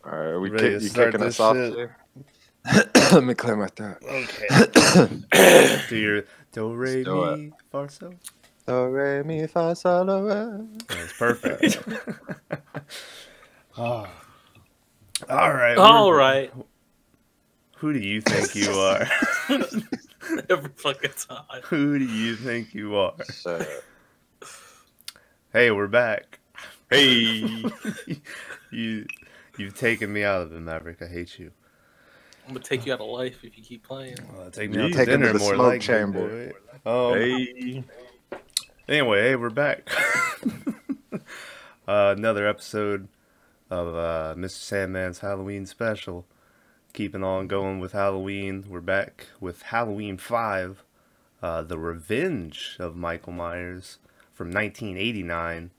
All right, Ready to you start kicking this us off? shit? Let me clear my throat. Okay. Do your do re Let's do it. mi fa sol. Do re mi fa sol la re. That's perfect. Oh. All right. All right. Who do you think you are? Every fucking time. Who do you think you are? So, Hey, we're back. Hey, You've taken me out of it, Maverick. I hate you. I'm gonna take you out of life if you keep playing. Take me out to Take him to dinner the more smoke like chamber. Boy. hey. Anyway, hey, we're back. Another episode of Mr. Sandman's Halloween special. Keeping on going with Halloween. We're back with Halloween 5, The Revenge of Michael Myers from 1989.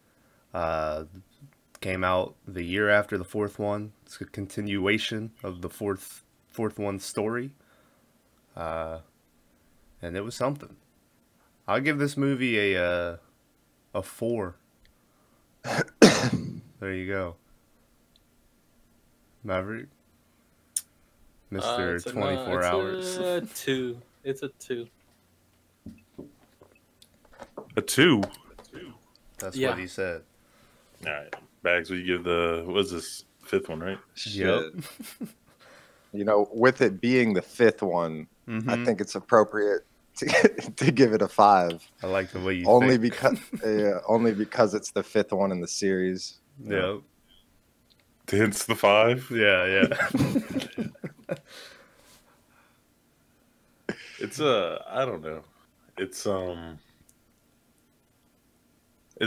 Came out the year after the fourth one. It's a continuation of the fourth one's story. And it was something. I'll give this movie a 4. There you go. Maverick? Mr. It's 24 hours. A 2. It's a 2. A 2. That's Yeah. what he said. All right, Bags. Will you give the what's this 5th one, right? shit. You know, with it being the 5th one, I think it's appropriate to give it a 5. I like the way you Only think. because it's the 5th one in the series. Yeah. Hence the 5. Yeah. It's I don't know. It's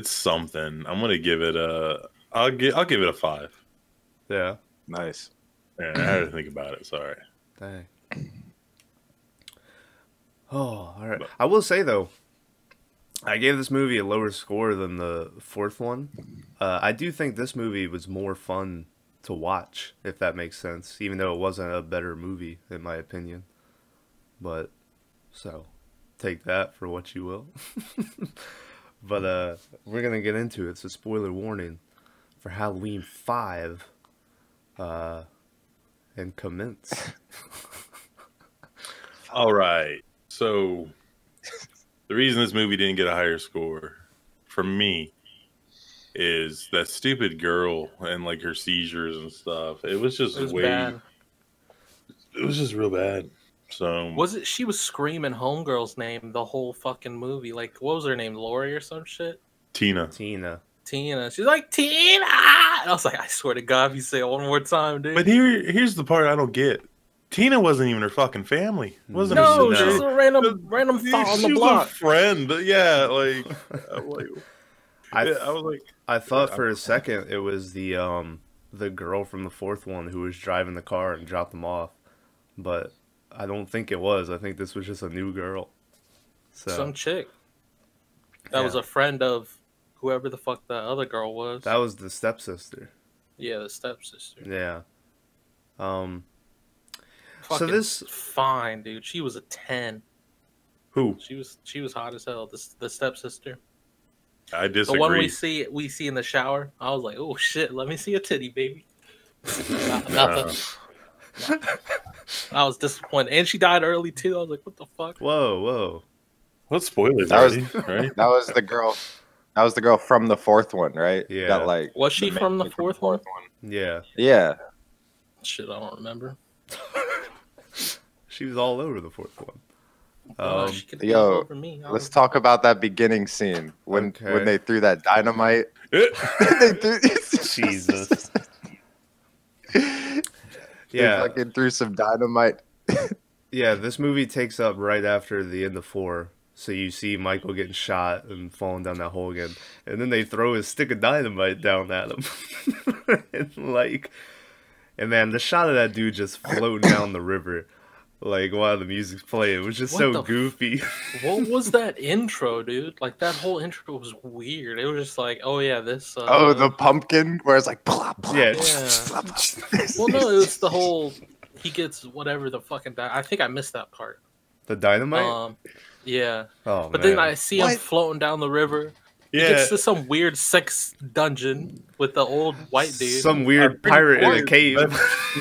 something. I'm gonna give it a. I'll give it a 5. Yeah. Nice. Yeah, I had to think about it. Sorry. Dang. Oh, all right. I will say, though, I gave this movie a lower score than the fourth one. I do think this movie was more fun to watch, if that makes sense, even though it wasn't a better movie, in my opinion. But, so, take that for what you will. But we're going to get into it. So, spoiler warning for Halloween 5. And commence. All right. So the reason this movie didn't get a higher score for me is that stupid girl and like her seizures and stuff. It was just bad. It was just real bad. So She was screaming Homegirl's name the whole fucking movie. Like, what was her name? Lori or some shit? Tina. Tina. She's like, Tina! And I was like, I swear to God, if you say it one more time, dude. But here's the part I don't get. Tina wasn't even her fucking family. Wasn't No, her, she's a random thought on the she was block. a friend. Yeah, like, I was like, I thought for a second it was the girl from the fourth one who was driving the car and dropped them off, but I don't think it was. I think this was just a new girl. So Some chick. That was a friend of whoever the fuck that other girl was. That was the stepsister. Yeah, the stepsister. Yeah. Fucking so this fine, dude. She was a 10. who? She was hot as hell. The stepsister. I disagree. The one we see in the shower. I was like, oh shit, let me see a titty, baby. Nothing. I was disappointed, and she died early too. I was like, what the fuck? Whoa. What spoilers? That was right? That was the girl. That was the girl from the 4th one, right? Yeah. That, like, Was she from the main fourth one? Yeah. Yeah. Shit, I don't remember. She was all over the fourth one. She could be yo, all over me. Let's talk about that beginning scene when they threw that dynamite. Jesus. They Yeah. fucking threw some dynamite. Yeah, this movie takes up right after the end of 4. So you see Michael getting shot and falling down that hole again. And then they throw his stick of dynamite down at him. And man, the shot of that dude just floating down the river, like while the music's playing, was just so goofy. What was that intro, dude? Like, that whole intro was weird. It was just like, oh yeah, this. The pumpkin, where it's like, blah, blah, Yeah. blah, blah. Well, no, it was the whole. He gets whatever the fucking. I think I missed that part. The dynamite? Yeah. Oh, But man. then I see him floating down the river. He gets to some weird sex dungeon with the old white dude. Some weird pirate in a cave.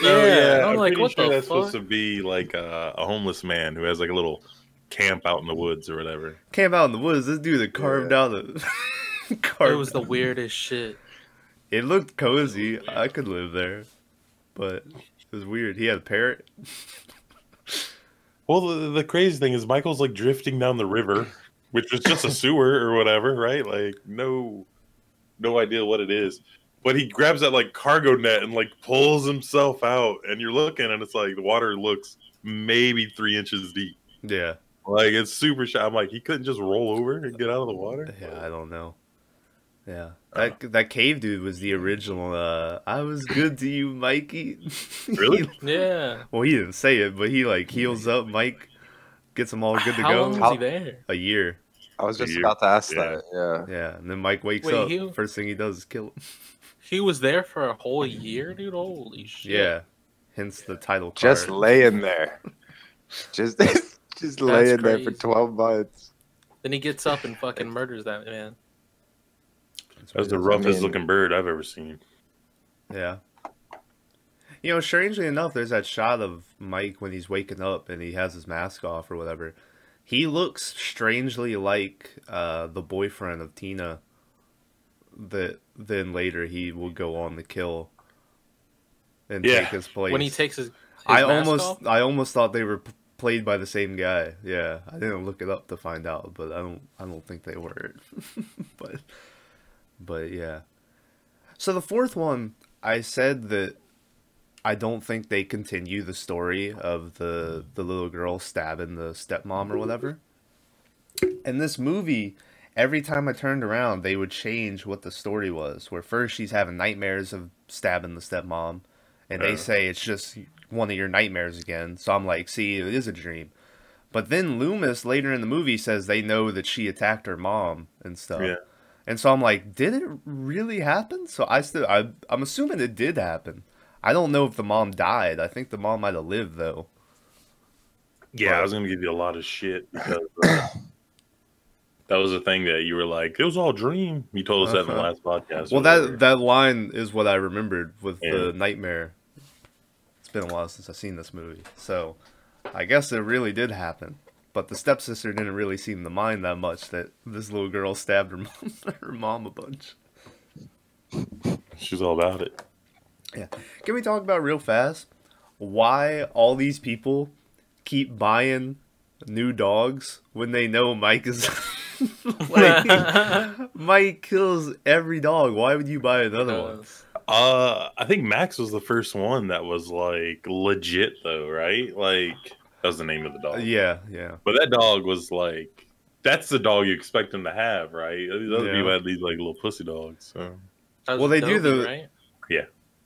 Yeah, I'm like, pretty what sure the that's supposed fuck? to be like a homeless man who has like a little camp out in the woods or whatever. Camp out in the woods. This dude that carved out the. It was the weirdest shit. It looked cozy. I could live there, but it was weird. He had a parrot. Well, the crazy thing is Michael's like drifting down the river, which was just a sewer or whatever, right? Like no idea what it is. But he grabs that like cargo net and like pulls himself out, and you're looking, and it's like the water looks maybe 3 inches deep. Yeah, Like it's super shallow. I'm like, he couldn't just roll over and get out of the water. yeah. I don't know. Yeah, that cave dude was the original. I was good to you, Mikey. Really? Yeah. Well, he didn't say it, but he like heals up Mike, gets them all good to How go. long was he there? A year. I was just about to ask that. Yeah. Yeah, and then Mike wakes Wait, up. First thing he does is kill him. He was there for a whole year, dude. Holy shit. Yeah, hence the title card. Just laying there. Just laying there for crazy. 12 months. Then he gets up and fucking murders that man. That's the roughest looking bird I've ever seen. Yeah. You know, strangely enough, there's that shot of Mike when he's waking up and he has his mask off or whatever. He looks strangely like the boyfriend of Tina that then later he will go on to kill and take his place. When he takes his I mask off? almost thought they were played by the same guy. Yeah, I didn't look it up to find out, but I don't think they were. But yeah. So the fourth one, I said that I don't think they continue the story of the little girl stabbing the stepmom or whatever. In this movie, every time I turned around, they would change what the story was. Where first she's having nightmares of stabbing the stepmom, and they say it's just one of your nightmares again. So I'm like, see, it is a dream. But then Loomis later in the movie says they know that she attacked her mom and stuff. Yeah. And so I'm like, did it really happen? So I'm assuming it did happen. I don't know if the mom died. I think the mom might have lived though. Yeah, I was gonna give you a lot of shit because that was the thing that you were like, it was all a dream. You told us that in the last podcast. Well, that line is what I remembered with the nightmare. It's been a while since I've seen this movie, so I guess it really did happen. But the stepsister didn't really seem to mind that much that this little girl stabbed her mom a bunch. She's all about it. Yeah. Can we talk about real fast why all these people keep buying new dogs when they know Mike is like Mike kills every dog? Why would you buy another one? I think Max was the first one that was like legit though, right? Like that was the name of the dog. Yeah. But that dog was like, that's the dog you expect him to have, right? These other people had these like little pussy dogs. So. Well, they do the right?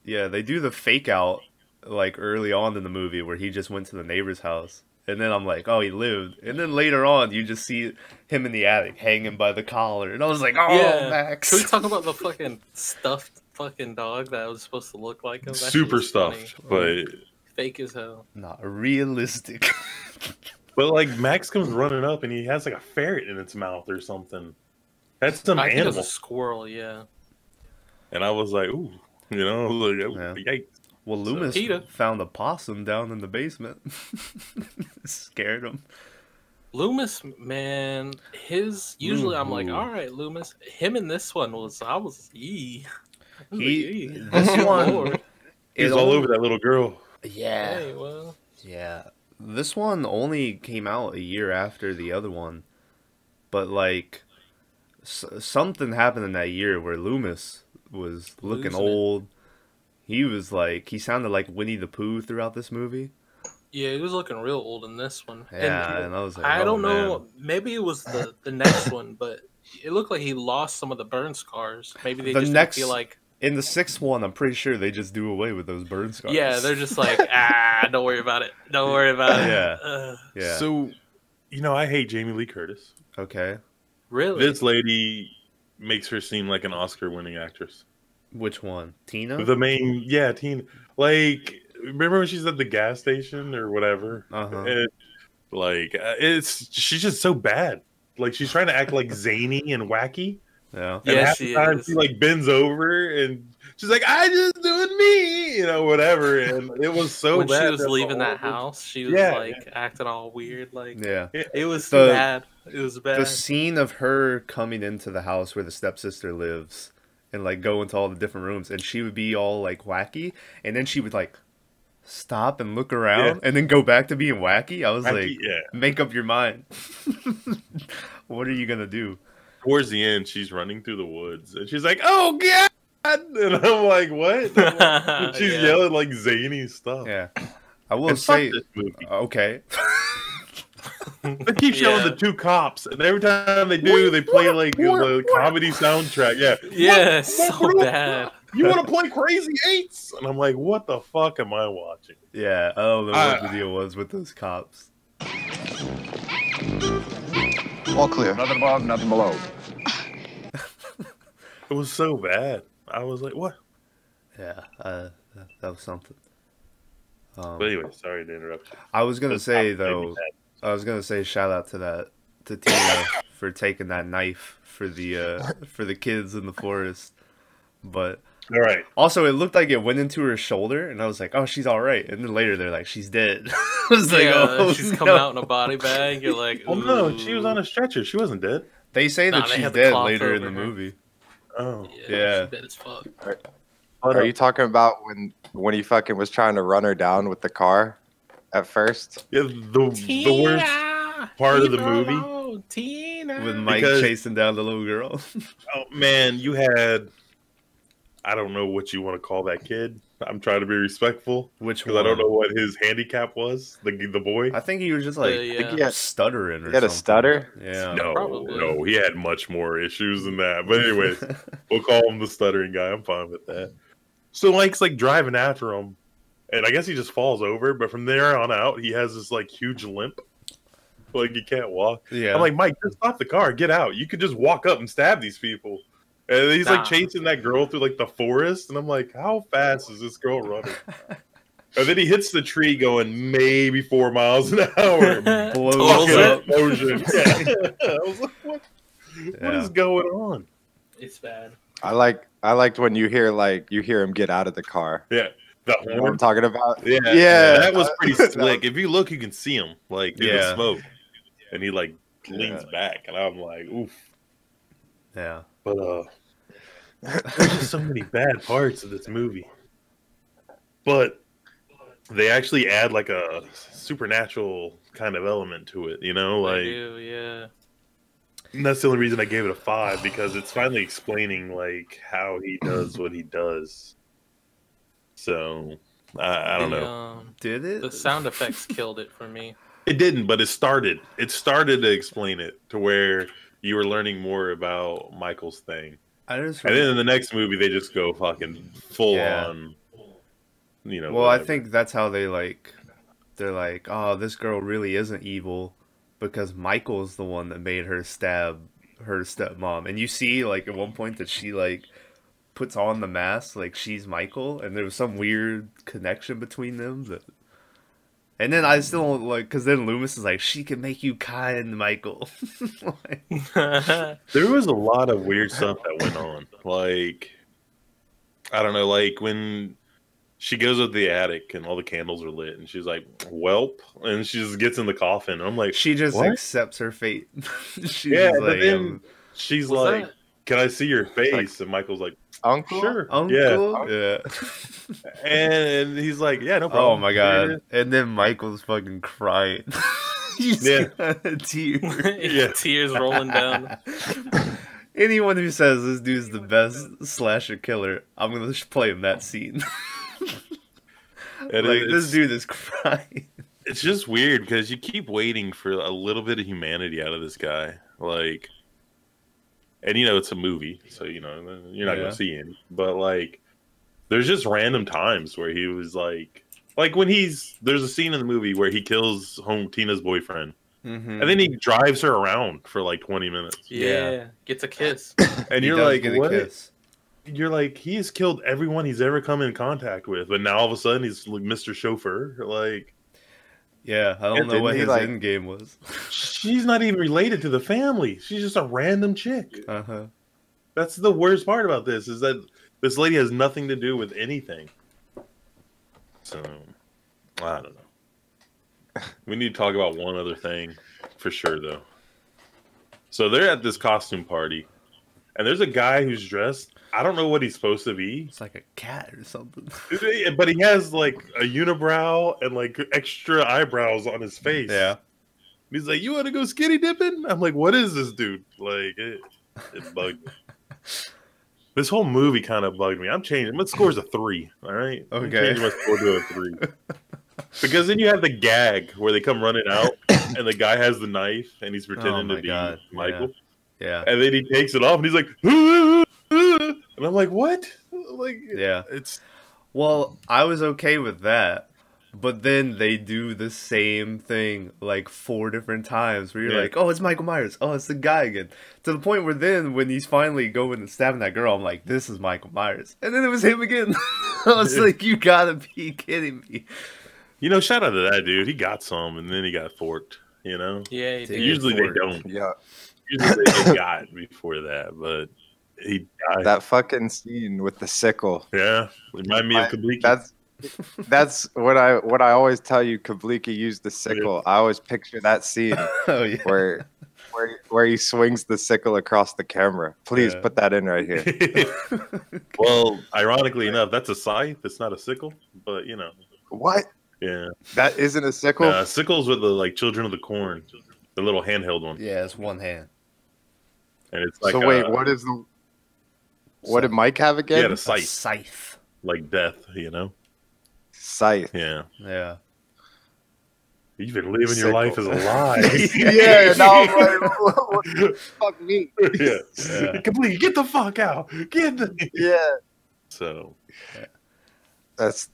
Yeah, they do the fake out like early on in the movie where he just went to the neighbor's house. And then I'm like, oh, he lived. And then later on, you just see him in the attic hanging by the collar. And I was like, oh, Max. Can we talk about the fucking stuffed fucking dog that was supposed to look like him? That Super stuffed, but fake as hell. Not realistic. But like Max comes running up and he has like a ferret in its mouth or something. That's some I think it was animal. a squirrel, yeah. And I was like, ooh, you know, like, yikes. Well, Loomis PETA found a possum down in the basement. Scared him. Loomis, man, usually I'm like, all right, Loomis. Him in this one this one He's all over that little girl. Yeah. Hey, well. Yeah. This one only came out a year after the other one. But like something happened in that year where Loomis was looking old. He was like, he sounded like Winnie the Pooh throughout this movie. Yeah, he was looking real old in this one. Yeah, and I was like, I don't know. Man. Maybe it was the next one, but it looked like he lost some of the burn scars. Maybe they just feel like in the sixth one, I'm pretty sure they just do away with those burn scars. Yeah, they're just like, don't worry about it. Don't worry about it. Yeah. So, you know, I hate Jamie Lee Curtis. Okay. Really? This lady makes her seem like an Oscar-winning actress. Which one? Tina? The main, Tina. Like, remember when she's at the gas station or whatever? Uh-huh. She's just so bad. Like, she's trying to act like zany and wacky, Yeah. And Yeah, half she the time is. she like bends over and she's like, "I just doing me," whatever. And it was so When bad. she was that the leaving whole that movie- house, she was Yeah, like acting all weird. Like Yeah. it was The- bad. It was The bad. scene of her coming into the house where the stepsister lives and like go into all the different rooms and she would be all like wacky and then she would like stop and look around and then go back to being wacky. I was like, make up your mind. What are you gonna do? Towards the end, she's running through the woods and she's like, "Oh God!" And I'm like, "What?" And she's yelling like zany stuff. Yeah, I will And say, fuck this movie. Okay. They keep showing the two cops, and every time they do, they play like the comedy soundtrack. Yeah, yeah, so bad. You want to play Crazy Eights? And I'm like, what the fuck am I watching? Yeah, I don't know what the deal was with those cops. All clear. Nothing above, nothing below. It was so bad. I was like, what? Yeah, that was something. But anyway, sorry to interrupt you. I was gonna say though, shout out to Tina for taking that knife for the kids in the forest. But all right. Also, it looked like it went into her shoulder, and I was like, "Oh, she's all right." And then later, they're like, "She's dead." I was like, "Oh, she's coming out in a body bag." You're like, "Oh no, she was on a stretcher. She wasn't dead." They say that she's dead later in the movie. Oh yeah, she's dead as fuck. Are you talking about when he fucking was trying to run her down with the car at first? Yeah, the worst part of the movie, Tina, with Mike chasing down the little girl. Oh man, you had. I don't know what you want to call that kid. I'm trying to be respectful. Which one? I don't know what his handicap was. The boy. I think he was just like stuttering. He had a stutter. Yeah. No, he had much more issues than that. But anyways, we'll call him the stuttering guy. I'm fine with that. So Mike's like driving after him, and I guess he just falls over. But from there on out, he has this like huge limp, like he can't walk. Yeah. I'm like, Mike, just stop the car, get out. You could just walk up and stab these people. And he's like chasing that girl through like the forest, and I'm like, how fast is this girl running? And then he hits the tree going maybe 4 miles an hour. Blows up. Explosion. I was like, what is going on? It's bad. I liked when you hear him get out of the car. Yeah. The horn. You know what I'm talking about? Yeah. That was pretty slick. If you look, you can see him like in the smoke. And he like leans back, and I'm like, oof. Yeah. But there's just so many bad parts of this movie. But they actually add like a supernatural kind of element to it, you know? Like, they do, yeah. And that's the only reason I gave it a 5, because it's finally explaining like how he does what he does. So I don't know. Did it? The sound effects killed it for me. It didn't, but it started. It started to explain it to where you were learning more about Michael's thing. And then in the next movie, they just go fucking full on. You know. Well, whatever. I think that's how they're like, oh, this girl really isn't evil because Michael's the one that made her stab her stepmom. And you see, like, at one point that she, like, puts on the mask, like, she's Michael. And there was some weird connection between them. And then I still don't like, because then Loomis is like, she can make you kind, Michael. There was a lot of weird stuff that went on. Like, I don't know, like when she goes up the attic and all the candles are lit and she's like, welp, and she just gets in the coffin. I'm like, she just accepts her fate. But then she's like, can I see your face? And Michael's like, Uncle? Sure. Uncle? Yeah. And he's like, yeah, no problem. Oh my god. And then Michael's fucking crying. Tears rolling down. Anyone who says this dude's the best slasher killer, I'm gonna play him that scene. This dude is crying. It's just weird because you keep waiting for a little bit of humanity out of this guy. Like, and you know it's a movie, so you know you're not gonna see any. But like, there's just random times where he was like when there's a scene in the movie where he kills Tina's boyfriend, and then he drives her around for like 20 minutes. Yeah, gets a kiss, and you're like, what? You're like, he's killed everyone he's ever come in contact with, but now all of a sudden he's like Mr. Chauffeur, like. Yeah, I don't know what his end game was. She's not even related to the family. She's just a random chick. Uh-huh. That's the worst part about this, is that this lady has nothing to do with anything. So, I don't know. We need to talk about one other thing for sure, though. So they're at this costume party, and there's a guy who's dressed. I don't know what he's supposed to be. It's like a cat or something. But he has like a unibrow and like extra eyebrows on his face. Yeah. He's like, "You want to go skinny dipping?" I'm like, "What is this dude?" Like, it bugged me. This whole movie kind of bugged me. I'm changing. My score's a 3. All right. Okay. I'm changing my score to a 3. Because then you have the gag where they come running out, and the guy has the knife, and he's pretending to be Michael. Yeah. And then he takes it off, and he's like, and I'm like, what? Like, yeah. It's. Well, I was okay with that. But then they do the same thing like 4 different times where you're like, oh, it's Michael Myers. Oh, it's the guy again. To the point where then when he's finally going and stabbing that girl, I'm like, this is Michael Myers. And then it was him again. I was like, you gotta be kidding me. You know, shout out to that dude. He got some and then he got forked, you know? Yeah, he did. Usually they don't. Yeah. Usually they get got before that, but he died. That fucking scene with the sickle. Yeah. Remind me of Kabliki. That's what I always tell you. Kabliki used the sickle. I always picture that scene where he swings the sickle across the camera. Please put that in right here. Well, ironically enough, that's a scythe. It's not a sickle, but you know. What? Yeah. That isn't a sickle? Sickles with the like Children of the Corn, the little handheld one. Yeah, it's one hand. And it's like so wait, what did Mike have again? He had a scythe. Scythe. Like death, you know? Scythe. Yeah. Yeah. You've been living your life as a lie. Yeah, no, what the fuck me? Yeah. Complete. Get the fuck out. Yeah. So. That's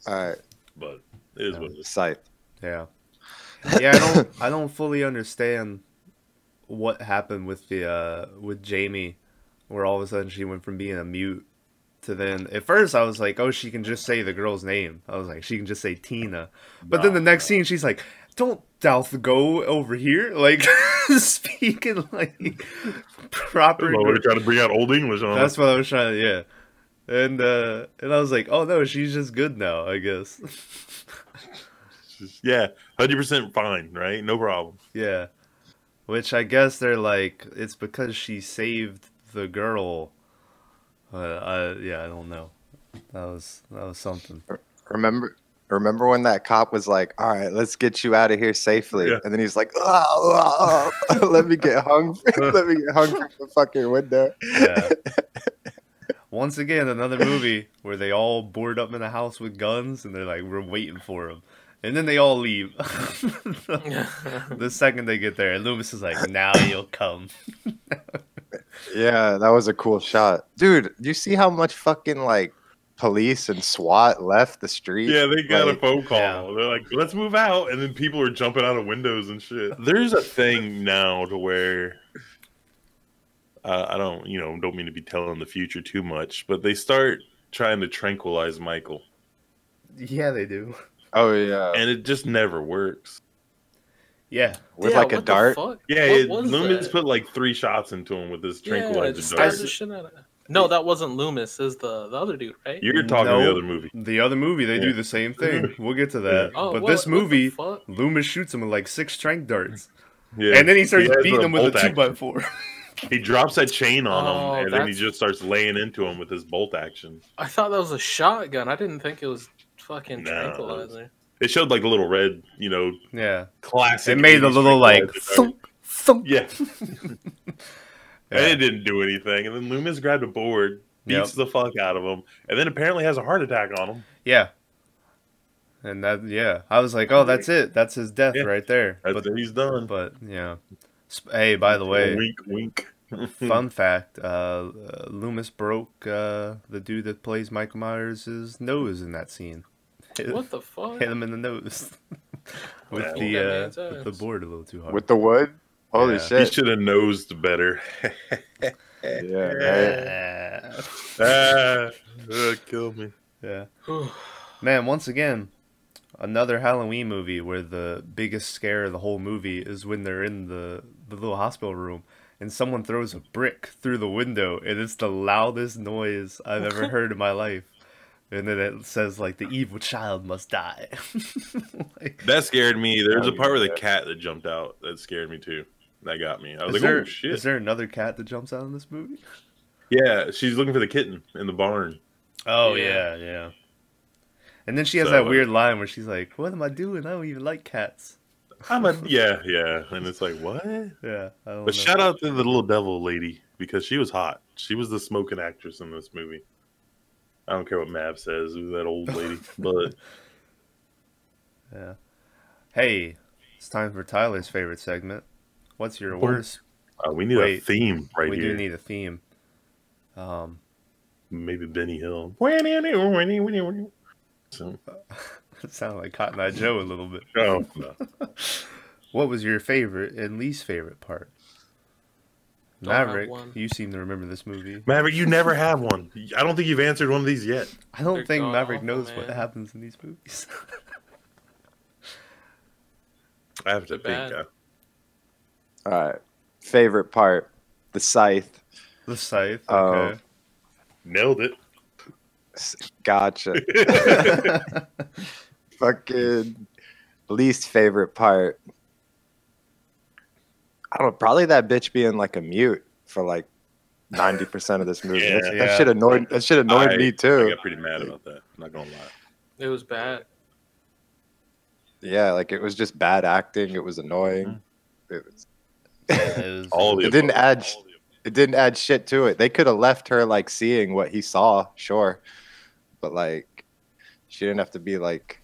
all right. But it is what it is. Scythe. Yeah. Yeah, I don't fully understand what happened with the with Jamie, where all of a sudden she went from being a mute to then at first I was like, oh, she can just say the girl's name. I was like, she can just say Tina. But then the next scene she's like, don't Douth go over here, like speaking like proper. We're trying to bring out old English on. That's what I was trying to, and I was like, oh no, she's just good now, I guess. Yeah, 100% fine, right? No problem. Yeah, which I guess they're like, it's because she saved the girl. I don't know. That was something. Remember when that cop was like, "All right, let's get you out of here safely," and then he's like, "Let me get hung. Let me get hung from the fucking window." Yeah. Once again, another movie where they all board up in a house with guns, and they're like, "We're waiting for him," and then they all leave. The second they get there, and Loomis is like, "Now you'll come." Yeah, that was a cool shot, dude. Do you see how much fucking like police and SWAT left the street? Yeah, they got like, a phone call. Yeah. They're like, "Let's move out," and then people are jumping out of windows and shit. There's a thing now to where I don't mean to be telling the future too much, but they start trying to tranquilize Michael. Yeah, they do. Oh yeah, and it just never works. Yeah, with like a dart. Yeah, Loomis put like 3 shots into him with this tranquilizer dart. No, that wasn't Loomis. Is the other dude, right? You're talking the other movie. The other movie, they do the same thing. We'll get to that. Oh, but this movie, Loomis shoots him with like 6 tranq darts. Yeah, and then he starts beating him with a 2x4. He drops that chain on him, and then he just starts laying into him with his bolt action. I thought that was a shotgun. I didn't think it was fucking tranquilizer. It showed like a little red, classic. It made a little like thunk, thunk. Yeah. And it didn't do anything. And then Loomis grabbed a board, beats the fuck out of him, and then apparently has a heart attack on him. Yeah. And I was like, oh, that's it. That's his death right there. He's done. But hey, by the way, wink, wink. Fun fact: Loomis broke the dude that plays Michael Myers' nose in that scene. What the fuck? Hit him in the nose with the board a little too hard. With the wood? Holy shit! He should have nosed better. Kill me. Yeah. Man, once again, another Halloween movie where the biggest scare of the whole movie is when they're in the little hospital room and someone throws a brick through the window, and it's the loudest noise I've ever heard in my life. And then it says, like, the evil child must die. Like, that scared me. There's a part where the cat that jumped out that scared me too. That got me. I was like, oh shit. Is there another cat that jumps out in this movie? Yeah, she's looking for the kitten in the barn. Oh, yeah. And then she has that weird line where she's like, what am I doing? I don't even like cats. Yeah. And it's like, what? Yeah. But shout out to the little devil lady, because she was hot. She was the smoking actress in this movie. I don't care what Mav says. Who's that old lady? But yeah. Hey, it's time for Tyler's favorite segment. What's your worst? We need a theme right here. We do need a theme. Maybe Benny Hill. So. It sounded like Cotton Eye Joe a little bit. Oh, no. What was your favorite and least favorite part? Maverick, you seem to remember this movie. Maverick, you never have one. I don't think you've answered one of these yet. I don't think Maverick knows what happens in these movies. I have to think. All right. Favorite part, the scythe. The scythe, okay. Nailed it. Gotcha. Fucking least favorite part. I don't know, probably that bitch being like a mute for like 90% of this movie. That shit annoyed me too. I got pretty mad about that. I'm not gonna lie. It was bad. Yeah, like it was just bad acting. It was annoying. It didn't add shit to it. They could have left her like seeing what he saw, sure, but like she didn't have to be like.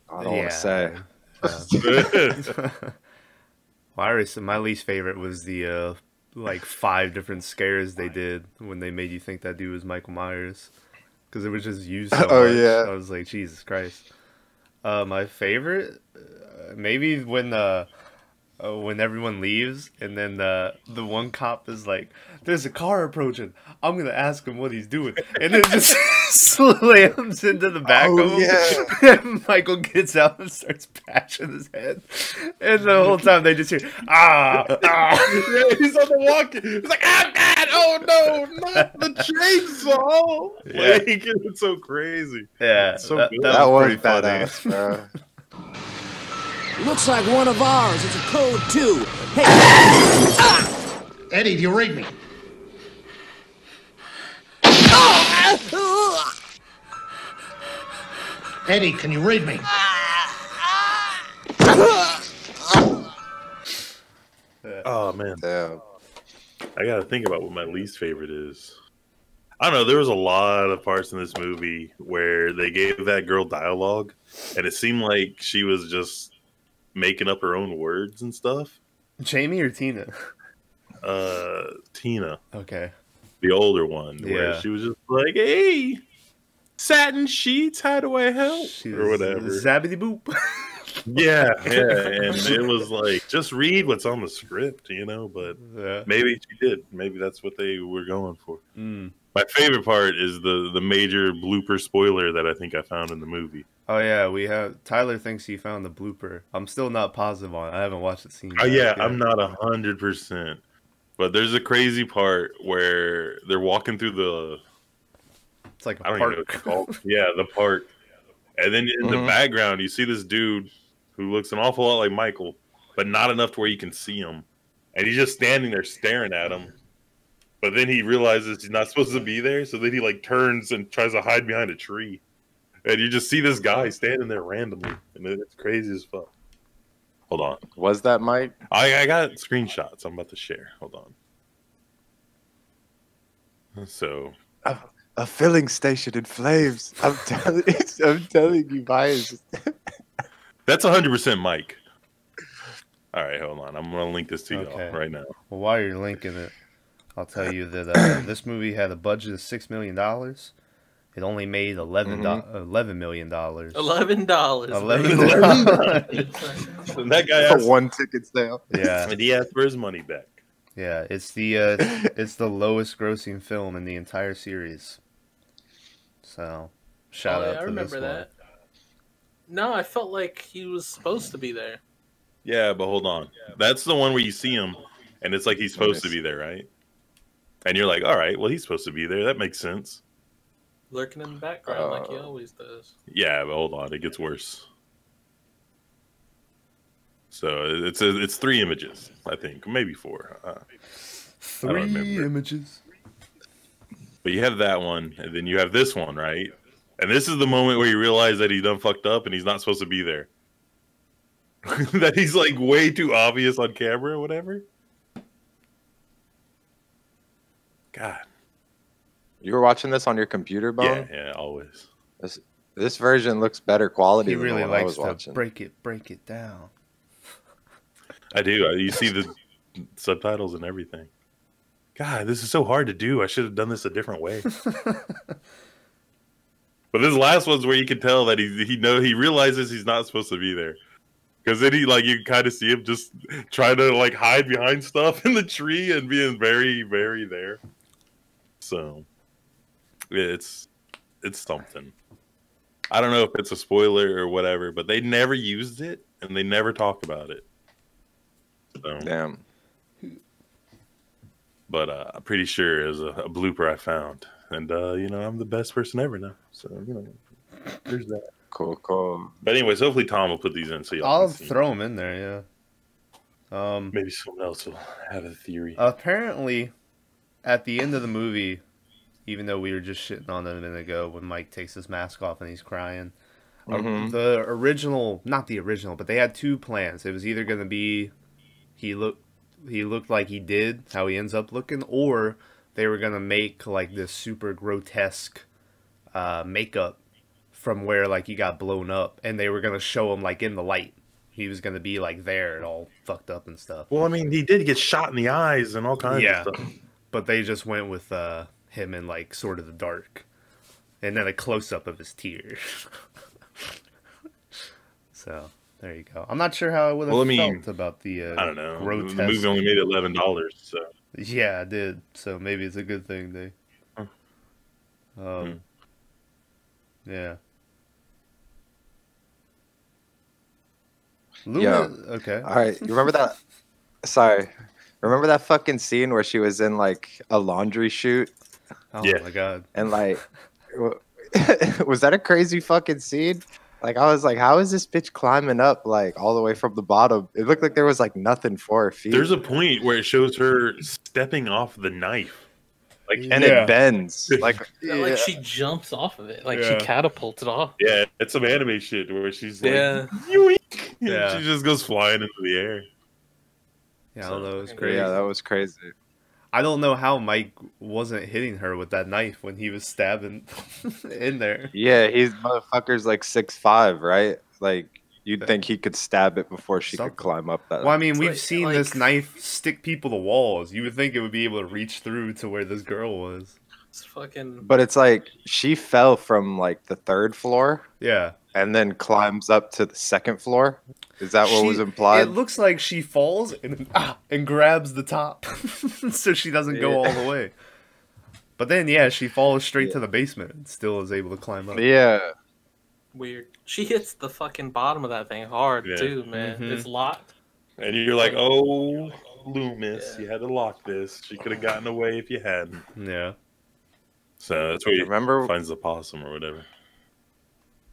I don't want to say. My least favorite was the like 5 different scares they did when they made you think that dude was Michael Myers, because it was just used so much. Yeah. I was like, Jesus Christ. My favorite, maybe when everyone leaves and then the one cop is like, there's a car approaching, I'm gonna ask him what he's doing, and then just slams into the back of him. And Michael gets out and starts patching his head, and the whole time they just hear Yeah, he's on the walkie. He's like, God, oh no, not the chainsaw. Like, it's so crazy. Yeah, so that was badass, bro. Looks like one of ours. It's a code 2. Hey! Eddie, do you read me? Eddie, can you read me? Oh, man. Damn. I got to think about what my least favorite is. I don't know. There was a lot of parts in this movie where they gave that girl dialogue, and it seemed like she was just making up her own words and stuff. Jamie or Tina? Tina. Okay. The older one, where she was just like, hey, satin sheets, how do I help? Or whatever. Zabbity boop. Yeah, and it was like, just read what's on the script, but maybe she did. Maybe that's what they were going for. My favorite part is the major blooper spoiler that I think I found in the movie. Oh yeah, Tyler thinks he found the blooper. I'm still not positive on it. I haven't watched the scene. Oh yeah, I'm not 100%. But there's a crazy part where they're walking through the. It's like I don't even know what it's called. Yeah, the park. And then in the background, you see this dude who looks an awful lot like Michael, but not enough to where you can see him. And he's just standing there staring at him. But then he realizes he's not supposed to be there, so then he like turns and tries to hide behind a tree. And you just see this guy standing there randomly, and it's crazy as fuck. Hold on. Was that Mike? I got screenshots I'm about to share. Hold on. So a filling station in flames. I'm telling you, Myers. That's 100% Mike. All right, hold on. I'm gonna link this to y'all right now. Well, while you're linking it, I'll tell you that this movie had a budget of $6 million. It only made $11 million. $11. $11. And that guy asked for one ticket sale. Yeah, and he asked for his money back. Yeah, it's the lowest grossing film in the entire series. So, shout out to this one. I remember that. No, I felt like he was supposed to be there. Yeah, but hold on. That's the one where you see him, and it's like he's supposed to be there, right? And you're like, all right, well, he's supposed to be there. That makes sense. Lurking in the background like he always does. Yeah, but hold on, it gets worse. So it's 3 images, I think, maybe 4. 3 images. But you have that one, and then you have this one, right? And this is the moment where you realize that he's done fucked up and he's not supposed to be there. That he's like way too obvious on camera or whatever. God. You were watching this on your computer, Bone? Yeah, always. This version looks better quality he than really the one I was likes to watching. break it down. I do. You see the subtitles and everything. God, this is so hard to do. I should have done this a different way. But this last one's where you can tell that he realizes he's not supposed to be there. Because then you kind of see him just trying to like hide behind stuff in the tree and being very, very there. So it's something. I don't know if it's a spoiler or whatever, but they never used it and they never talk about it. So, damn. But I'm pretty sure it was a blooper I found, and I'm the best person ever now. So there's that. Cool. But anyways, hopefully Tom will put these in so y'all I'll can see. throw them in there. Yeah. Maybe someone else will have a theory. Apparently, at the end of the movie, even though we were just shitting on it a minute ago, when Mike takes his mask off and he's crying, the original, not the original, but they had 2 plans. It was either going to be he looked like he did, how he ends up looking, or they were going to make like this super grotesque makeup from where like he got blown up, and they were going to show him like in the light. He was going to be like there and all fucked up and stuff. Well, I mean, he did get shot in the eyes and all kinds of stuff. But they just went with him in like sort of the dark, and then a close-up of his tears. So there you go. I'm not sure how I would have felt about the I don't know. grotesque. The movie only made $11, so yeah, it did. So maybe it's a good thing they. Yeah. Okay. All right. You remember that? Sorry. Remember that fucking scene where she was in like a laundry chute? Oh my god. And like, was that a crazy fucking scene? Like, I was like, how is this bitch climbing up like all the way from the bottom? It looked like there was like nothing for her feet. There's a point where it shows her stepping off the knife. Like, and it bends. Like, like she jumps off of it. Like she catapulted off. Yeah, it's some anime shit where she's like, yoink. She just goes flying into the air. Yeah, I don't know. It was crazy. Yeah, that was crazy. I don't know how Mike wasn't hitting her with that knife when he was stabbing in there. Yeah, he's motherfucker's like 6'5", right? Like, you'd think he could stab it before she could climb up that. Well, I mean, we've seen this knife stick people to walls. You would think it would be able to reach through to where this girl was. It's fucking. But it's like she fell from like the 3rd floor. Yeah. And then climbs up to the 2nd floor. Is that what was implied? It looks like she falls and grabs the top, so she doesn't go all the way. But then, she falls straight to the basement and still is able to climb up. Yeah. Weird. She hits the fucking bottom of that thing hard too, man. It's locked. And you're like, oh, Loomis, you had to lock this. She could have gotten away if you hadn't. Yeah. So that's where you finds the possum or whatever.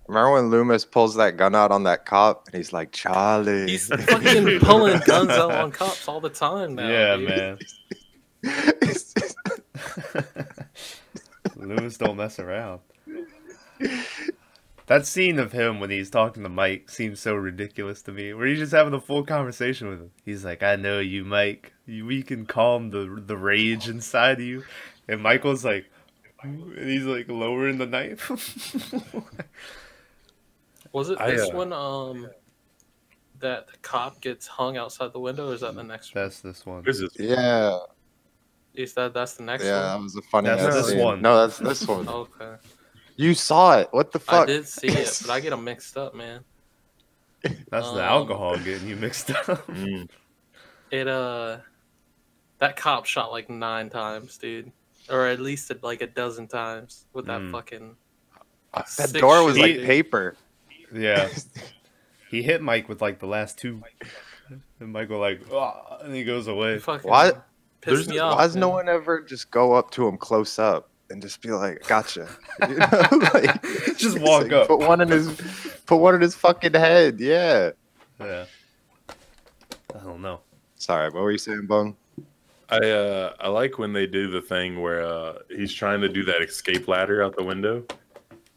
Remember when Loomis pulls that gun out on that cop and he's like, Charlie. He's fucking pulling guns out on cops all the time now. Yeah, dude. man. Loomis don't mess around. That scene of him when he's talking to Mike seems so ridiculous to me. Where he's just having a full conversation with him. He's like, I know you, Mike. We can calm the rage inside of you. And Michael's like, and he's like lowering the knife. Was it this one that the cop gets hung outside the window, or is that the next one? That's this one. Is it? Yeah. You said that's the next one? Yeah, that was a funny That's this one. No, that's this one. Okay. You saw it. What the fuck? I did see it, but I get them mixed up, man. That's the alcohol getting you mixed up. It that cop shot like 9 times, dude. Or at least like a dozen times with that fucking that door was like paper. Yeah. He hit Mike with like the last 2 And Michael like, oh, and he goes away. Why? Pissed me off. Why does no one ever just go up to him close up and just be like, "Gotcha"? You know? Like, just walk up. Put one in his fucking head. Yeah. Yeah. I don't know. Sorry, what were you saying, Bone? I like when they do the thing where he's trying to do that escape ladder out the window,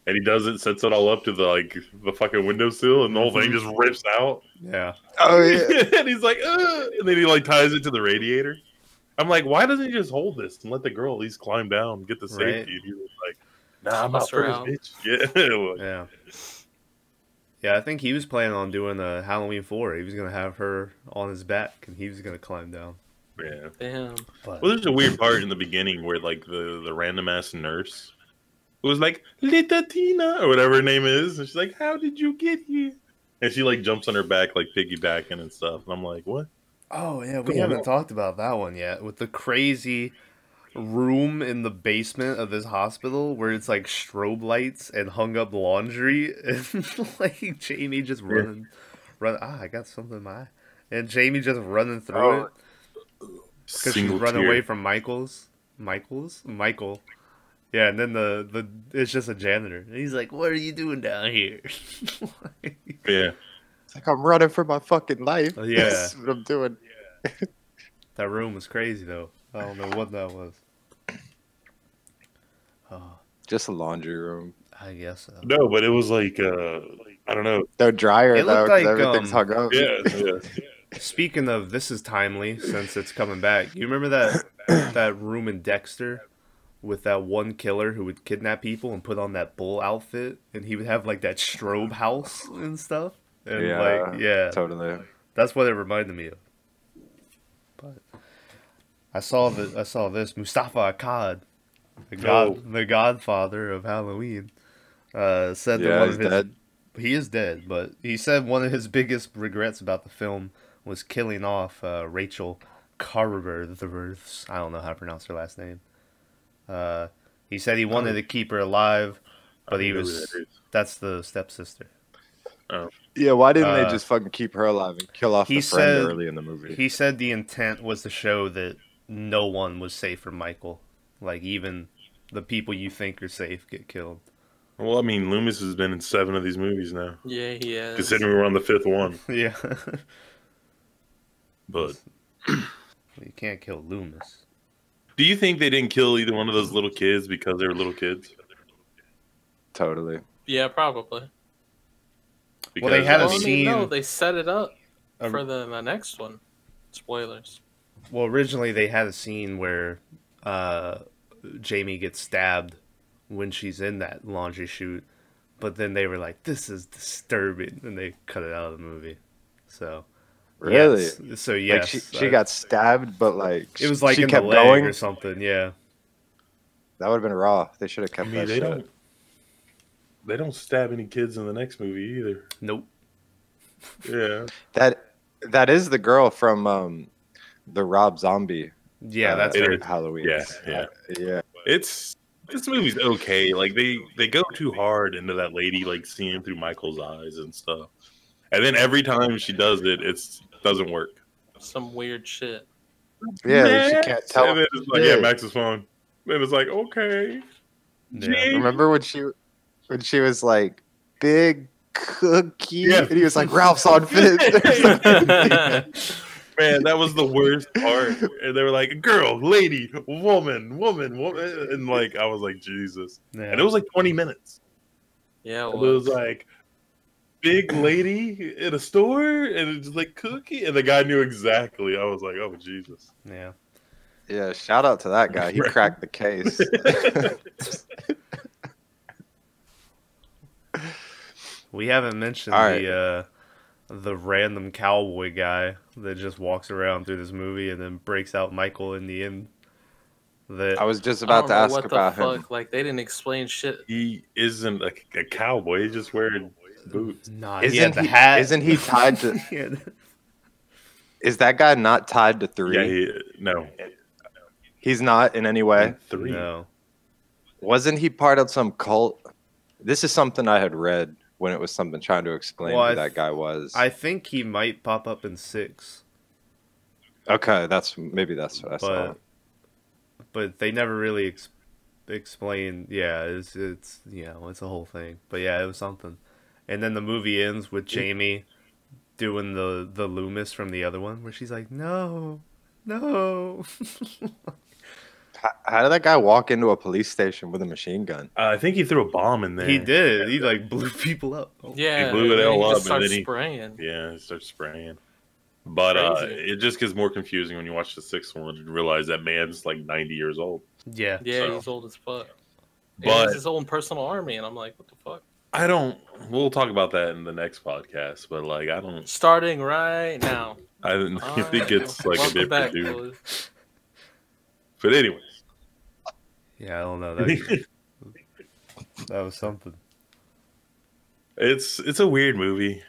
and he does it, sets it all up to the fucking windowsill, and the whole thing just rips out. Yeah. Oh yeah. And he's like, and then he like ties it to the radiator. I'm like, why doesn't he just hold this and let the girl at least climb down and get the safety? And he was like, nah, I'm out for this bitch. Yeah. Yeah. Yeah, I think he was planning on doing a Halloween 4. He was going to have her on his back, and he was going to climb down. Yeah. Damn. But, well, there's a weird part in the beginning where like the random ass nurse was like, Little Tina, or whatever her name is. And she's like, how did you get here? And she like jumps on her back, like piggybacking and stuff. And I'm like, what? oh, yeah, we haven't talked about that one yet. With the crazy room in the basement of this hospital where it's like strobe lights and hung up laundry. And like Jamie just running. I got something in my eye. And Jamie just running through it. Because she's running away from Michael. Yeah, and then the it's just a janitor. And he's like, what are you doing down here? Yeah. It's like I'm running for my fucking life. Yeah. That's what I'm doing. That room was crazy, though. I don't know what that was. Oh, Just a laundry room. I guess so. No, but it was like, I don't know. They're drier, It though, looked like, because everything's hung up. Yeah. Speaking of, this is timely since it's coming back. You remember that room in Dexter with that one killer who would kidnap people and put on that bull outfit, and he would have like that strobe house and stuff? And yeah, totally. That's what it reminded me of. But I saw this Mustafa Akkad, the godfather of Halloween, said that one of his dead. He is dead, but he said one of his biggest regrets about the film was killing off Rachel Carruthers. I don't know how to pronounce her last name. He said he wanted to keep her alive, but that's the stepsister. Oh. Yeah, why didn't they just fucking keep her alive and kill off the friend said, early in the movie? He said the intent was to show that no one was safe from Michael. Like, even the people you think are safe get killed. Well, I mean, Loomis has been in 7 of these movies now. Yeah, he has. Considering we're on the 5th one. Yeah. But you can't kill Loomis. Do you think they didn't kill either one of those little kids because they were little kids? Totally. Yeah, probably. Well, they had a scene. No, they set it up for the next one. Spoilers. Well, originally they had a scene where Jamie gets stabbed when she's in that laundry chute, but then they were like, "This is disturbing," and they cut it out of the movie. So really, yes. So yes, like she got stabbed, but like it was like she in kept the leg going or something. Yeah, that would have been raw. They should have kept that shit. They don't stab any kids in the next movie either. Nope. Yeah. That is the girl from the Rob Zombie. Yeah, that's Halloween. Yeah. Yeah. This movie's okay. Like they go too hard into that lady like seeing through Michael's eyes and stuff. And then every time she does it, it doesn't work. Some weird shit. Yeah, Max. She can't tell. And then it's like, yeah, Max's phone. Then it's like, okay. Yeah. Remember when she was like, big cookie? Yeah. And he was like, Ralph's on Fifth. Man, that was the worst part. And they were like, girl, lady, woman. And like, I was like, Jesus. Yeah. And it was like 20 minutes. Yeah, it was like, big lady in a store, and it's like cookie. And the guy knew exactly. I was like, oh, Jesus. Yeah. Yeah, shout out to that guy. He cracked the case. We haven't mentioned the random cowboy guy that just walks around through this movie and then breaks out Michael in the end. I was just about to ask about him. Like, they didn't explain shit. He isn't a cowboy. He's just wearing boots. Nah, he had the hat. Isn't he tied to? Is that guy not tied to 3? Yeah, no. He's not in any way. 3. No. Wasn't he part of some cult? This is something I had read when it was something trying to explain who that guy was. I think he might pop up in 6. Okay, maybe that's what I saw. But they never really explain. Yeah, it's it's a whole thing. But yeah, it was something. And then the movie ends with Jamie doing the Loomis from the other one, where she's like, "No, no." How did that guy walk into a police station with a machine gun? I think he threw a bomb in there. He did. He like blew people up. Yeah, he blew it all up, and then he spraying. Yeah, he starts spraying. But it just gets more confusing when you watch the 6th one and realize that man's like 90 years old. Yeah, he's old as fuck. But he has his own personal army, and I'm like, what the fuck? We'll talk about that in the next podcast, but like, I don't. Starting right now. I think it's like a different dude. But anyways. Yeah, I don't know. That was something. It's a weird movie.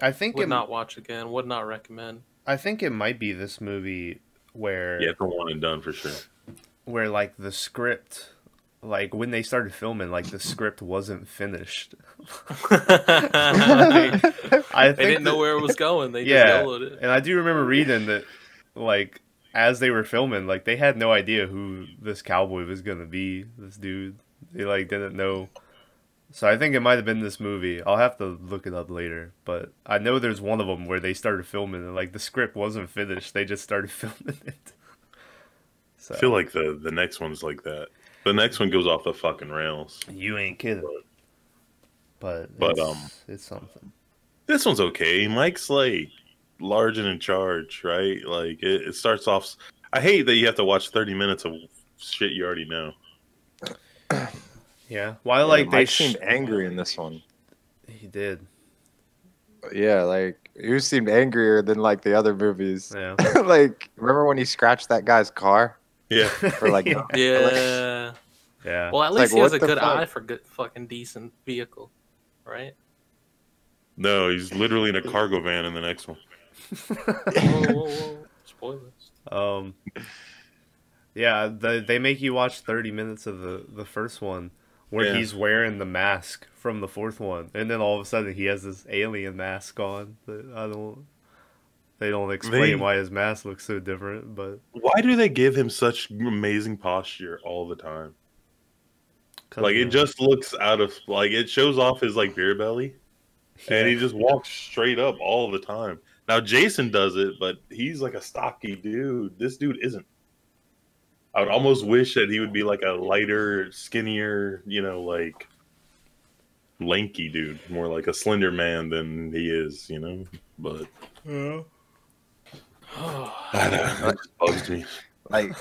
I think would not watch again. Would not recommend. I think it might be this movie where for one and done for sure. Where like the script, like when they started filming, like the script wasn't finished. They didn't know where it was going. They just downloaded it. And I do remember reading that, like as they were filming, like they had no idea who this cowboy was gonna be. This dude, they like didn't know. So I think it might have been this movie. I'll have to look it up later. But I know there's one of them where they started filming and like the script wasn't finished. They just started filming it. So. I feel like the next one's like that. The next one goes off the fucking rails. You ain't kidding. But it's something. This one's okay. Mike's like large and in charge, right? Like it starts off. I hate that you have to watch 30 minutes of shit you already know. Yeah, why like Mike seemed angry in this one. He did. Yeah, like he seemed angrier than like the other movies. Yeah. Like remember when he scratched that guy's car? Yeah. For like yeah. Well, at least he has a good eye for good fucking decent vehicle, right? No, he's literally in a cargo van in the next one. Whoa. Spoilers. Yeah, they make you watch 30 minutes of the first one where he's wearing the mask from the 4th one, and then all of a sudden he has this alien mask on. They don't explain why his mask looks so different, but why do they give him such amazing posture all the time? Like it just looks out of like it shows off his like beer belly, and he just walks straight up all the time. Now Jason does it, but he's like a stocky dude. This dude isn't. I would almost wish that he would be like a lighter, skinnier, like lanky dude, more like a slender man than he is, But that bugs me. Like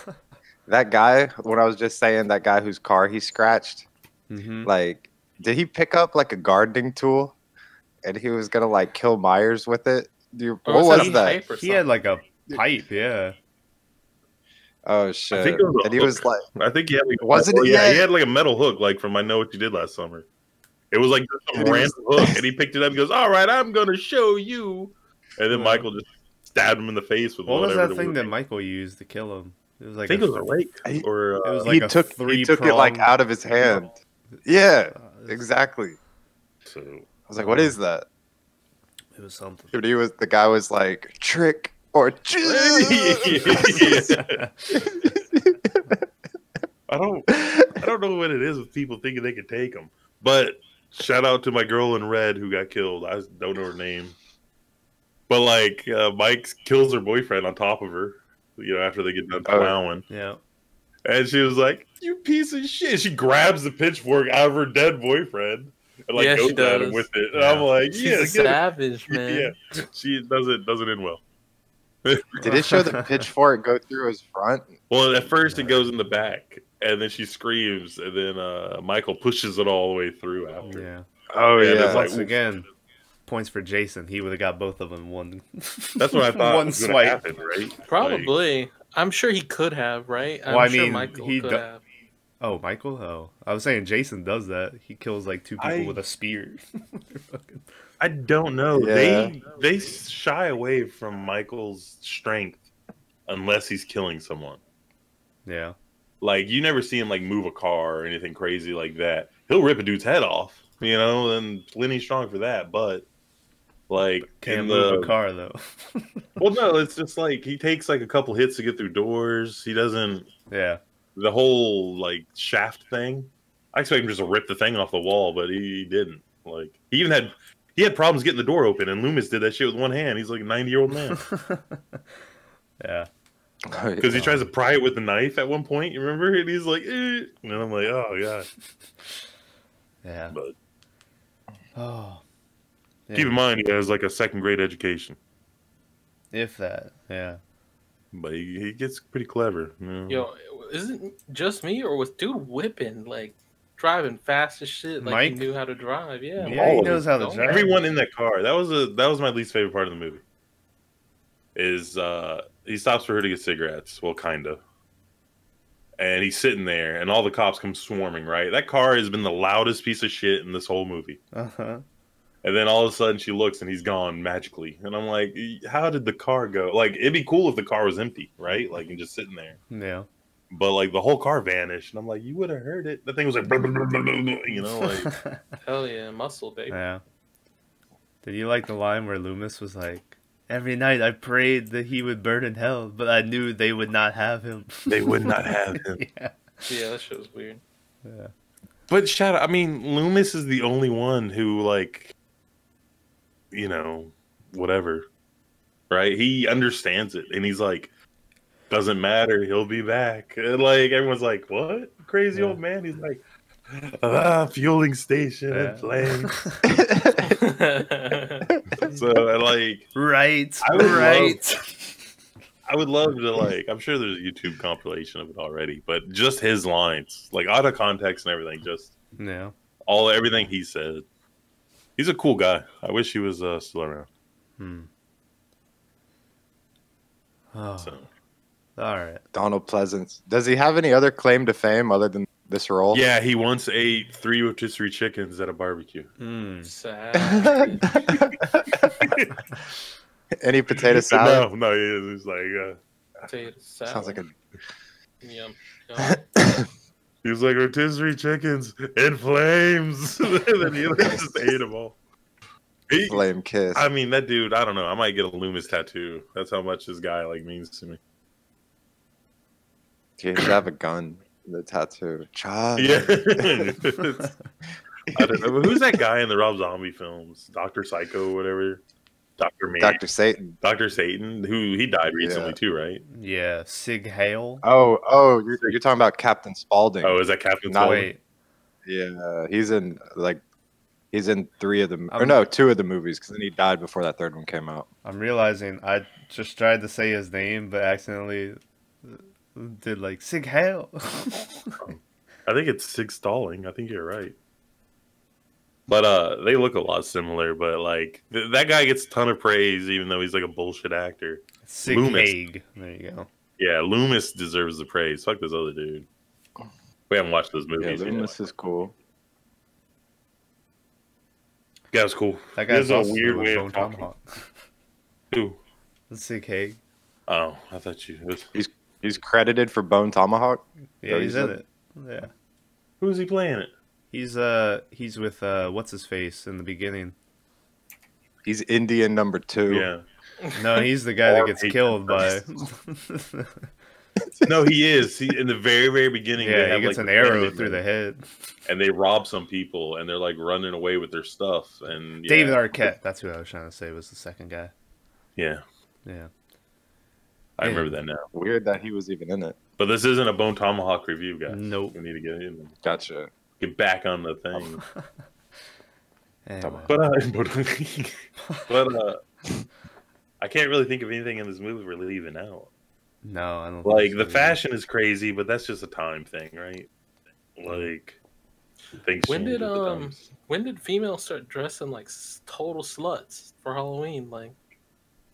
that guy, what I was just saying, that guy whose car he scratched. Like, did he pick up like a gardening tool, and he was gonna like kill Myers with it? What was that? He had like a pipe, yeah. Oh shit! I think it was and he was like, I think he had like, wasn't it? Yeah, he had like a metal hook, like from I Know What You Did Last Summer. It was like some random hook, and he picked it up. And goes, "All right, I'm gonna show you." And then Michael just stabbed him in the face with what was that thing that Michael used to kill him? It was like I think it was a rake, or it was like he took it like out of his hand. Yeah, exactly. So I was like, "What is that?" It was something. Dude, the guy was like, "Trick or I don't know what it is with people thinking they can take them. But shout out to my girl in red who got killed. I don't know her name. But like Mike kills her boyfriend on top of her, after they get done plowing. Yeah. And she was like, "You piece of shit." She grabs the pitchfork out of her dead boyfriend and like goes at him with it. And I'm like, she's a savage, man. Yeah. She doesn't end well. Did it show the pitchfork go through his front? Well, at first it goes in the back, and then she screams, and then Michael pushes it all the way through after. Yeah. Oh yeah. Once again, points for Jason. He would have got both of them in one. That's what I thought one was swipe. happen, right? Probably. Like, I'm sure he could have, right? I'm sure Michael could have. Oh, Michael? Oh. I was saying Jason does that. He kills like 2 people with a spear. I don't know. Yeah. They shy away from Michael's strength unless he's killing someone. Yeah. Like, you never see him like move a car or anything crazy like that. He'll rip a dude's head off, you know, and plenty strong for that. But like, can't move a car though. Well, no, it's just like he takes like a couple hits to get through doors. He doesn't. Yeah. The whole like shaft thing. I expect him just to rip the thing off the wall, but he didn't. Like he had problems getting the door open, and Loomis did that shit with one hand. He's like a 90-year-old man. Yeah. Because he tries to pry it with the knife at one point, you remember? And he's like, eh. And I'm like, oh, God. Yeah. But oh. Yeah. Keep in mind, he has like a second-grade education. If that, yeah. But he gets pretty clever. You know? Yo, isn't it just me, or was dude whipping, like, driving fast as shit? Like, Mike? he knew how to drive, yeah. Yeah, he knows how to drive. Everyone in that car. That was my least favorite part of the movie. Is he stops for her to get cigarettes. Well, kind of. And he's sitting there, and all the cops come swarming, right? That car has been the loudest piece of shit in this whole movie. Uh-huh. And then all of a sudden she looks, and he's gone magically. And I'm like, how did the car go? Like, it'd be cool if the car was empty, right? Like, and just sitting there. Yeah. But, like, the whole car vanished. And I'm like, you would have heard it. The thing was like, you know, like. Hell yeah, muscle, baby. Yeah. Did you like the line where Loomis was like, every night I prayed that he would burn in hell, but I knew they would not have him. They would not have him. Yeah. Yeah, that shit was weird. Yeah. But shout out, I mean, Loomis is the only one who, like, you know, whatever, right? He understands it, and he's like, doesn't matter, he'll be back. And, like, everyone's like, what? Crazy old man? He's like, fueling station in flames. So, like, right, I would love to, like, I'm sure there's a YouTube compilation of it already, but just his lines, like, out of context and everything, just everything he said. He's a cool guy. I wish he was still around. Oh. So. All right. Donald Pleasance. Does he have any other claim to fame other than this role? Yeah, he once ate 3 rotisserie chickens at a barbecue. Sad. Any potato salad? No, he's like potato salad. Sounds like a Yum. he was like rotisserie chickens in flames. And then he just ate them all. Flame kiss. I mean, that dude, I don't know. I might get a Loomis tattoo. That's how much this guy like means to me. He should have a gun. The tattoo. Child. Yeah. I don't know. Who's that guy in the Rob Zombie films? Dr. Psycho, whatever. Dr. Satan. Dr. Satan, who he died recently too, right? Yeah, Sig Hale. Oh, you're talking about Captain Spaulding. Oh, is that Captain Spaulding? Yeah, he's in 3 of them, or no, 2 of the movies, because then he died before that 3rd one came out. I'm realizing I just tried to say his name, but accidentally did like Sig Hale. I think it's Sig Stalling. I think you're right. But they look a lot similar. But like that guy gets a ton of praise, even though he's like a bullshit actor. Sig Haig. There you go. Yeah, Loomis deserves the praise. Fuck this other dude. We haven't watched those movies. Yeah, Loomis is cool. Yeah, it's cool. That guy's a weird way of talking. Tomahawk. Who? Sig Haig. Oh, I thought you. He's credited for Bone Tomahawk. Yeah, he's in it. Yeah. Who's he playing it? He's with what's his face in the beginning. He's Indian number 2. Yeah. No, he's the guy that gets killed by. No, he is. He in the very, very beginning. Yeah, he gets an arrow through the head, and they rob some people, and they're like running away with their stuff. And David Arquette. That's who I was trying to say was the second guy. Yeah. Yeah. I remember that now. Weird that he was even in it. But this isn't a Bone Tomahawk review, guys. Nope. We need to get in. Gotcha. Get back on the thing. Anyway. But I can't really think of anything in this movie we're leaving out. No, I don't. Like the fashion is crazy, but that's just a time thing, right? Like things. When did females start dressing like total sluts for Halloween? Like,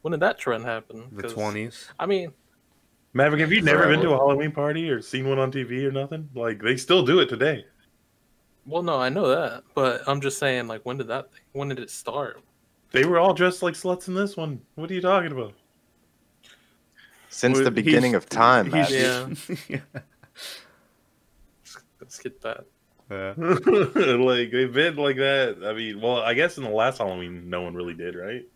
when did that trend happen? The 20s. I mean, Maverick, have you never been to a Halloween party or seen one on TV or nothing? Like they still do it today. Well, no, I know that, but I'm just saying, like, when did it start? They were all dressed like sluts in this one. What are you talking about? Since the beginning of time. Yeah. Let's get that. Like they've been like that. I mean, well, I guess in the last Halloween, no one really did, right?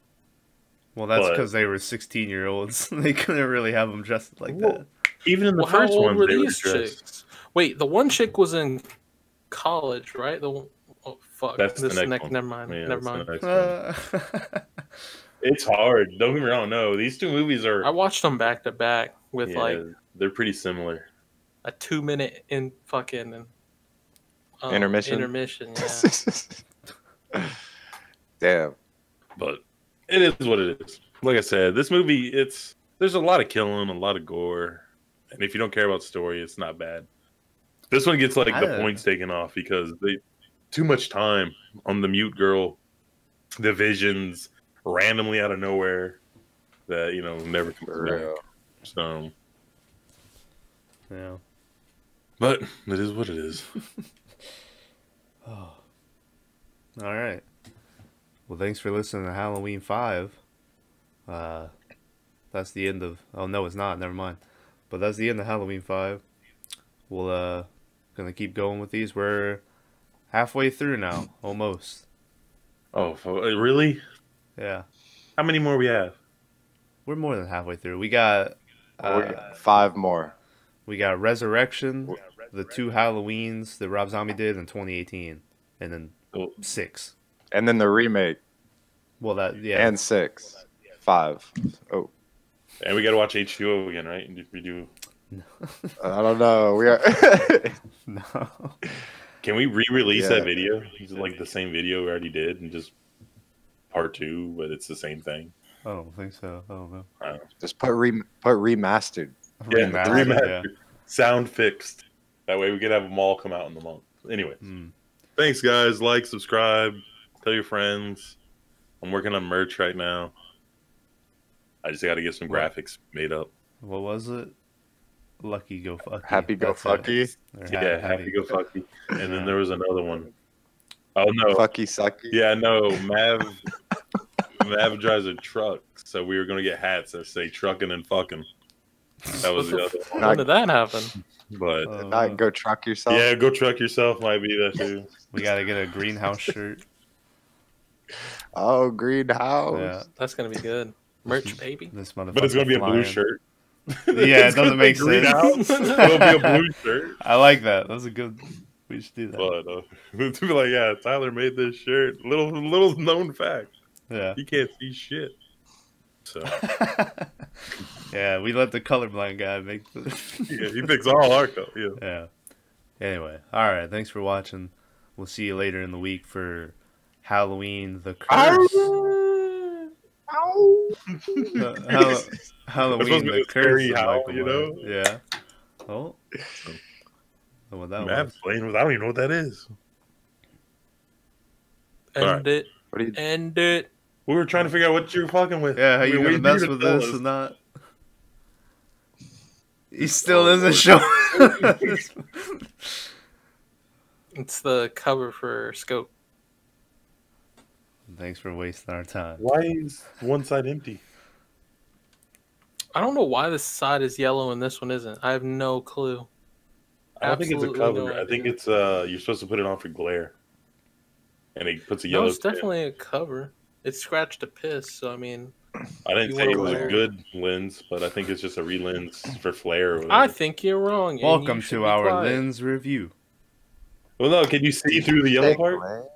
Well, that's because they were 16-year-olds. They couldn't really have them dressed like that. Even in the how first old one, were they these were dressed. chicks? Wait, the one chick was in college, right? The one, oh fuck, That's this the next one. Never mind. Yeah, Never mind. It's hard. Don't get me wrong. No, these two movies are. I watched them back to back with like they're pretty similar. a 2-minute in fucking intermission. Intermission, yeah. Damn. But it is what it is. Like I said, this movie, there's a lot of killing, a lot of gore, and if you don't care about story, it's not bad. This one gets like the points taken off because they too much time on the mute girl, the visions randomly out of nowhere that never comes back. So yeah, but it is what it is. Oh. All right. Well, thanks for listening to Halloween 5. That's the end of... Oh, no, it's not. Never mind. But that's the end of Halloween 5. We'll, gonna keep going with these. We're halfway through now. Almost. Oh, really? Yeah. How many more we have? We're more than halfway through. We got... 5 more. We got Resurrection, the 2 Halloweens that Rob Zombie did in 2018. And then 6. And then the remake. Well, yeah. And 6. 5. Oh. And we got to watch H2O again, right? We do. No. I don't know. We are. No. Can we re-release that video? Is it like the same video we already did, and just part 2, but it's the same thing? I don't think so. I don't know. Just put remastered. Yeah, remastered. Yeah. Sound fixed. That way we could have them all come out in the month. Anyway, thanks guys. Like, subscribe, tell your friends. I'm working on merch right now. I just got to get some graphics made up. What was it? Lucky Go Fucky. Happy Go Fucky. Yeah, Happy Go Fucky. And then there was another one. Oh no, Fucky Sucky. Yeah, no, Mav drives a truck, so we were gonna get hats that say trucking and fucking. That was the other one. When did that happen? But not go truck yourself. Yeah, go truck yourself might be that too. We gotta get a greenhouse shirt. Oh, greenhouse. Yeah, that's gonna be good. Merch, baby. This motherfucker. But it's gonna be a blue shirt. Yeah, it doesn't make sense. It'll be a blue shirt. I like that. That's a good. We should do that. But to be like, yeah, Tyler made this shirt. Little known fact. Yeah, he can't see shit. So yeah, we let the colorblind guy make the. Yeah, he picks all our color. Yeah. Yeah. Anyway, all right. Thanks for watching. We'll see you later in the week for Halloween: The Curse. Halloween: The Curse. Howl, you know? Yeah. Oh. What that was. Playing with, I don't even know what that is. End it. End it. We were trying to figure out what you were fucking with. Yeah, how you gonna mess with this and not? He still isn't showing. It's the cover for Scope. Thanks for wasting our time. Why is one side empty? I don't know why this side is yellow and this one isn't. I have no clue. I don't think it's a cover. I think it's you're supposed to put it on for glare. And it puts a yellow. No, it's definitely a cover. It's scratched to piss, so I mean I didn't say it was a good lens, but I think it's just a re-lens for flare or whatever. I think you're wrong. Welcome to our lens review. Well no, can you see through the yellow part?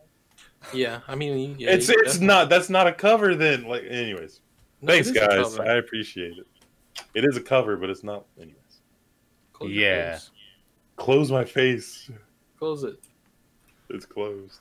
Yeah, I mean it's not that's not a cover then. Like anyways. No, thanks guys. I appreciate it. It is a cover, but it's not anyways. Close Close my face. Close it. It's closed.